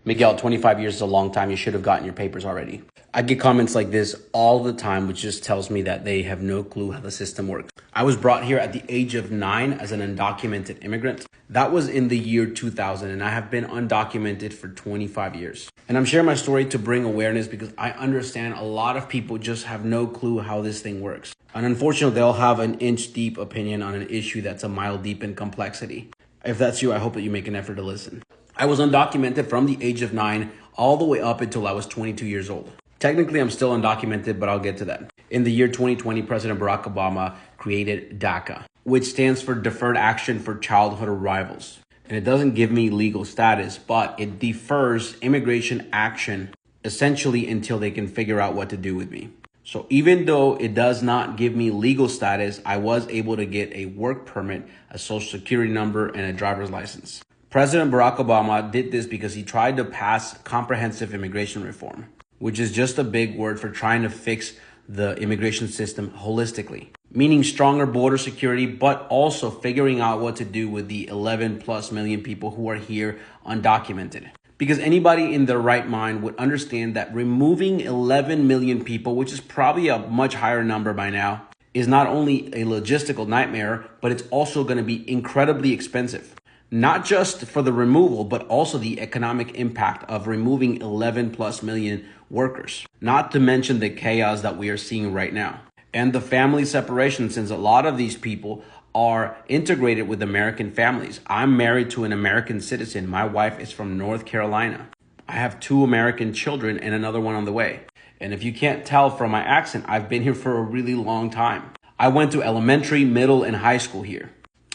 Miguel, 25 years is a long time. You should have gotten your papers already. I get comments like this all the time, which just tells me that they have no clue how the system works. I was brought here at the age of 9 as an undocumented immigrant. That was in the year 2000, and I have been undocumented for 25 years. And I'm sharing my story to bring awareness because I understand a lot of people just have no clue how this thing works. And unfortunately, they'll have an inch deep opinion on an issue that's a mile deep in complexity. If that's you, I hope that you make an effort to listen. I was undocumented from the age of 9 all the way up until I was 22 years old. Technically, I'm still undocumented, but I'll get to that. In the year 2020, President Barack Obama created DACA, which stands for Deferred Action for Childhood Arrivals. And it doesn't give me legal status, but it defers immigration action essentially until they can figure out what to do with me. So even though it does not give me legal status, I was able to get a work permit, a social security number, and a driver's license. President Barack Obama did this because he tried to pass comprehensive immigration reform, which is just a big word for trying to fix the immigration system holistically, meaning stronger border security, but also figuring out what to do with the 11 plus million people who are here undocumented. Because anybody in their right mind would understand that removing 11 million people, which is probably a much higher number by now, is not only a logistical nightmare, but it's also going to be incredibly expensive. Not just for the removal, but also the economic impact of removing 11 plus million workers. Not to mention the chaos that we are seeing right now. And the family separation, since a lot of these people are integrated with American families. I'm married to an American citizen. My wife is from North Carolina. I have 2 American children and another one on the way. And if you can't tell from my accent, I've been here for a really long time. I went to elementary, middle, and high school here.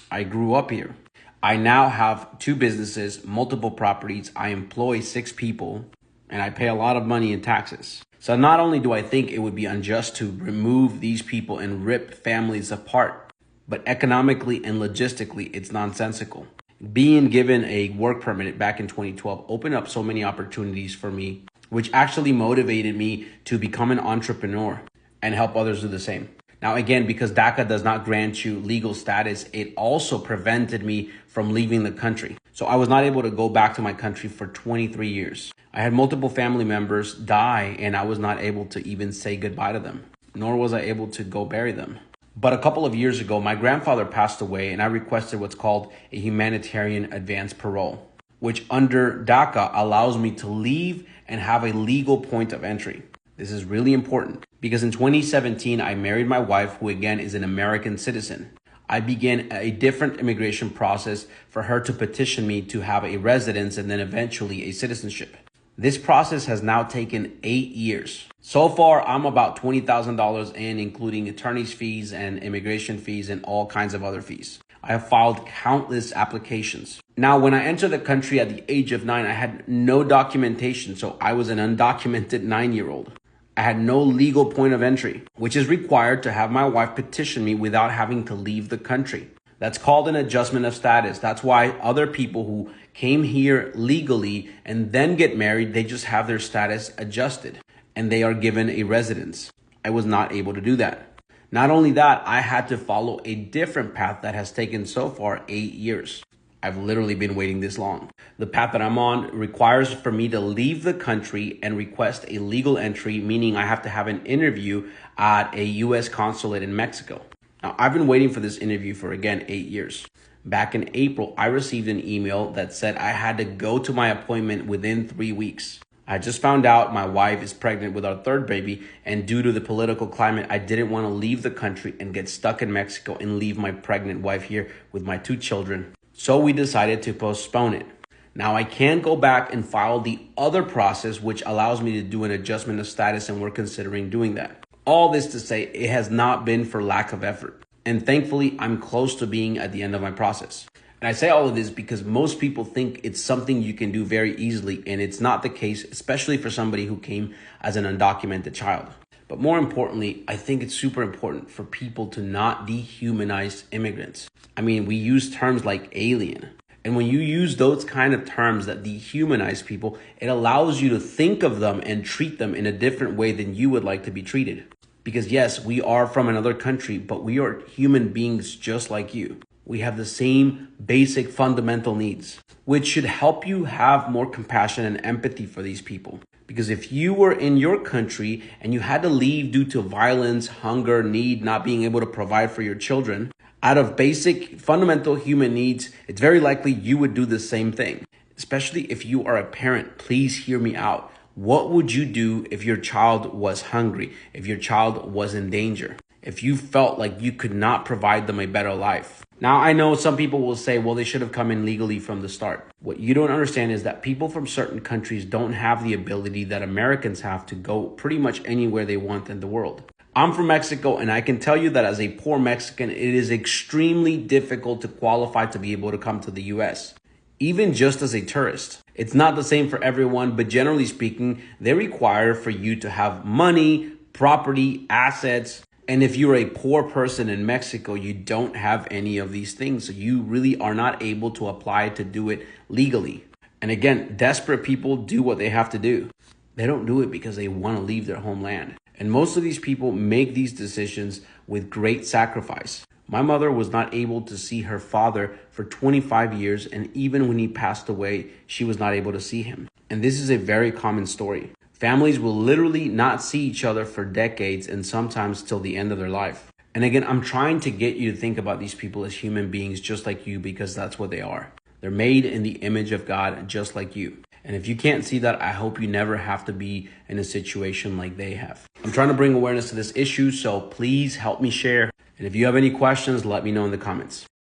I grew up here. I now have 2 businesses, multiple properties. I employ 6 people, and I pay a lot of money in taxes. So not only do I think it would be unjust to remove these people and rip families apart, but economically and logistically, it's nonsensical. Being given a work permit back in 2012 opened up so many opportunities for me, which actually motivated me to become an entrepreneur and help others do the same. Now, again, because DACA does not grant you legal status, it also prevented me from leaving the country. So I was not able to go back to my country for 23 years. I had multiple family members die, and I was not able to even say goodbye to them, nor was I able to go bury them. But a couple of years ago, my grandfather passed away, and I requested what's called a humanitarian advance parole, which under DACA allows me to leave and have a legal point of entry. This is really important because in 2017, I married my wife, who again is an American citizen. I began a different immigration process for her to petition me to have a residence and then eventually a citizenship. This process has now taken 8 years. So far, I'm about $20,000 in, including attorney's fees and immigration fees and all kinds of other fees. I have filed countless applications. Now, when I entered the country at the age of 9, I had no documentation, so I was an undocumented 9-year-old. I had no legal point of entry, which is required to have my wife petition me without having to leave the country. That's called an adjustment of status. That's why other people who came here legally and then get married, they just have their status adjusted and they are given a residence. I was not able to do that. Not only that, I had to follow a different path that has taken so far 8 years. I've literally been waiting this long. The path that I'm on requires for me to leave the country and request a legal entry, meaning I have to have an interview at a U.S. consulate in Mexico. Now, I've been waiting for this interview for, again, 8 years. Back in April, I received an email that said I had to go to my appointment within 3 weeks. I just found out my wife is pregnant with our 3rd baby, and due to the political climate, I didn't want to leave the country and get stuck in Mexico and leave my pregnant wife here with my 2 children. So we decided to postpone it. Now I can go back and file the other process, which allows me to do an adjustment of status, and we're considering doing that. All this to say, it has not been for lack of effort. And thankfully, I'm close to being at the end of my process. And I say all of this because most people think it's something you can do very easily, and it's not the case, especially for somebody who came as an undocumented child. But more importantly, I think it's super important for people to not dehumanize immigrants. I mean, we use terms like alien. And when you use those kind of terms that dehumanize people, it allows you to think of them and treat them in a different way than you would like to be treated. Because yes, we are from another country, but we are human beings just like you. We have the same basic fundamental needs, which should help you have more compassion and empathy for these people. Because if you were in your country and you had to leave due to violence, hunger, need, not being able to provide for your children, out of basic fundamental human needs, it's very likely you would do the same thing. Especially if you are a parent, please hear me out. What would you do if your child was hungry, if your child was in danger, if you felt like you could not provide them a better life? Now, I know some people will say, well, they should have come in legally from the start. What you don't understand is that people from certain countries don't have the ability that Americans have to go pretty much anywhere they want in the world. I'm from Mexico, and I can tell you that as a poor Mexican, it is extremely difficult to qualify to be able to come to the US, even just as a tourist. It's not the same for everyone, but generally speaking, they require for you to have money, property, assets. And if you're a poor person in Mexico, you don't have any of these things. So you really are not able to apply to do it legally. And again, desperate people do what they have to do. They don't do it because they want to leave their homeland. And most of these people make these decisions with great sacrifice. My mother was not able to see her father for 25 years, and even when he passed away, she was not able to see him. And this is a very common story. Families will literally not see each other for decades and sometimes till the end of their life. And again, I'm trying to get you to think about these people as human beings just like you, because that's what they are. They're made in the image of God just like you. And if you can't see that, I hope you never have to be in a situation like they have. I'm trying to bring awareness to this issue, so please help me share. And if you have any questions, let me know in the comments.